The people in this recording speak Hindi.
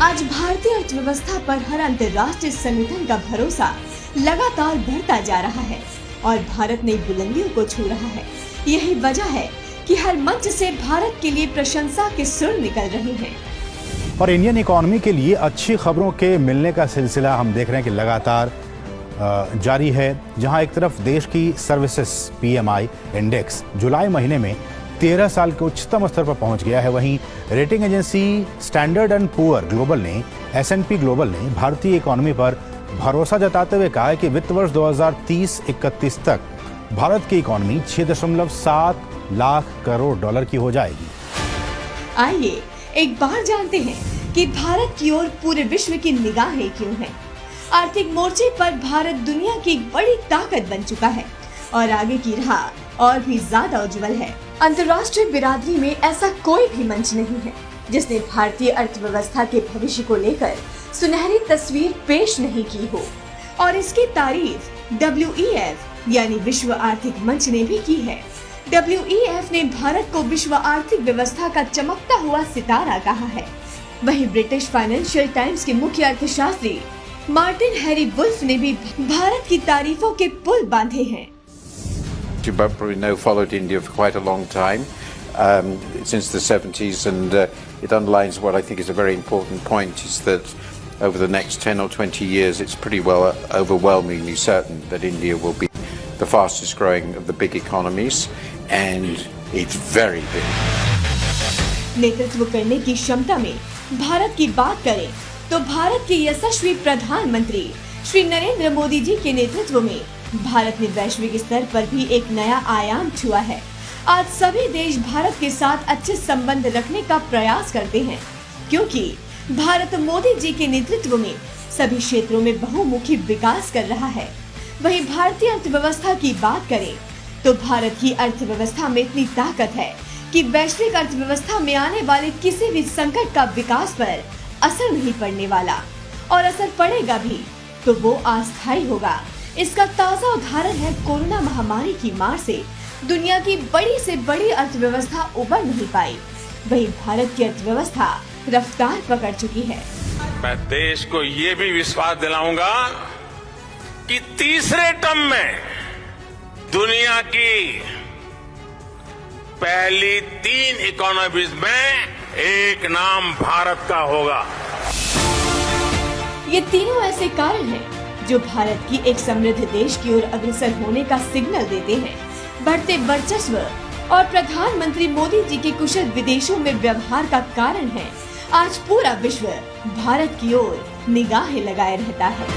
आज भारतीय अर्थव्यवस्था पर हर अंतर्राष्ट्रीय संगठन का भरोसा लगातार बढ़ता जा रहा है और भारत नई बुलंदियों को छू रहा है। यही वजह है कि हर मंच से भारत के लिए प्रशंसा के सुर निकल रहे हैं। और इंडियन इकोनॉमी के लिए अच्छी खबरों के मिलने का सिलसिला हम देख रहे हैं कि लगातार जारी है। जहां एक तरफ देश की सर्विसेज PMI इंडेक्स जुलाई महीने में 13 साल के उच्चतम स्तर पर पहुंच गया है, वहीं rating agency standard and poor global ने S&P ग्लोबल ने भारतीय इकोनॉमी पर भरोसा जताते हुए कहा है कि वित्त वर्ष 2030-31 तक भारत की इकोनॉमी 6.7 लाख करोड़ डॉलर की हो जाएगी। आइए एक बार जानते हैं कि भारत की ओर पूरे विश्व की निगाहें क्यों हैं। आर्थिक मोर्चे पर भारत दुनिया की एक बड़ी ताकत बन चुका है और आगे की राह और भी ज्यादा उज्जवल है। अंतर्राष्ट्रीय बिरादरी में ऐसा कोई भी मंच नहीं है जिसने भारतीय अर्थव्यवस्था के भविष्य को लेकर सुनहरी तस्वीर पेश नहीं की हो, और इसकी तारीफ WEF यानी विश्व आर्थिक मंच ने भी की है। WEF ने भारत को विश्व आर्थिक व्यवस्था का चमकता हुआ सितारा कहा है। वहीं ब्रिटिश फाइनेंशियल टाइम्स के मुख्य अर्थशास्त्री मार्टिन हैरी वुल्फ ने भी भारत की तारीफों के पुल बांधे हैं। You probably know followed India for quite a long time, since the 70s, and it underlines what I think is a very important point, is that over the next 10 or 20 years it's pretty well overwhelmingly certain that India will be the fastest growing of the big economies, and it's very big. नेतृत्व करने की क्षमता में भारत की बात करें तो भारत के यशस्वी प्रधानमंत्री श्री नरेंद्र मोदी जी के नेतृत्व में भारत ने वैश्विक स्तर पर भी एक नया आयाम छुआ है। आज सभी देश भारत के साथ अच्छे संबंध रखने का प्रयास करते हैं, क्योंकि भारत मोदी जी के नेतृत्व में सभी क्षेत्रों में बहुमुखी विकास कर रहा है। वहीं भारतीय अर्थव्यवस्था की बात करें तो भारत की अर्थव्यवस्था में इतनी ताकत है कि वैश्विक अर्थव्यवस्था में आने वाले किसी भी संकट का विकास पर असर नहीं पड़ने वाला, और असर पड़ेगा भी तो वो अस्थायी होगा। इसका ताजा उदाहरण है कोरोना महामारी की मार से दुनिया की बड़ी से बड़ी अर्थव्यवस्था उबर नहीं पाई, वहीं भारत की अर्थव्यवस्था रफ्तार पकड़ चुकी है। मैं देश को ये भी विश्वास दिलाऊंगा कि तीसरे टर्म में दुनिया की पहली 3 इकोनॉमीज में एक नाम भारत का होगा। ये तीनों ऐसे कारण हैं जो भारत की एक समृद्ध देश की ओर अग्रसर होने का सिग्नल देते हैं। बढ़ते वर्चस्व और प्रधानमंत्री मोदी जी के कुशल विदेशों में व्यवहार का कारण है आज पूरा विश्व भारत की ओर निगाहें लगाए रहता है।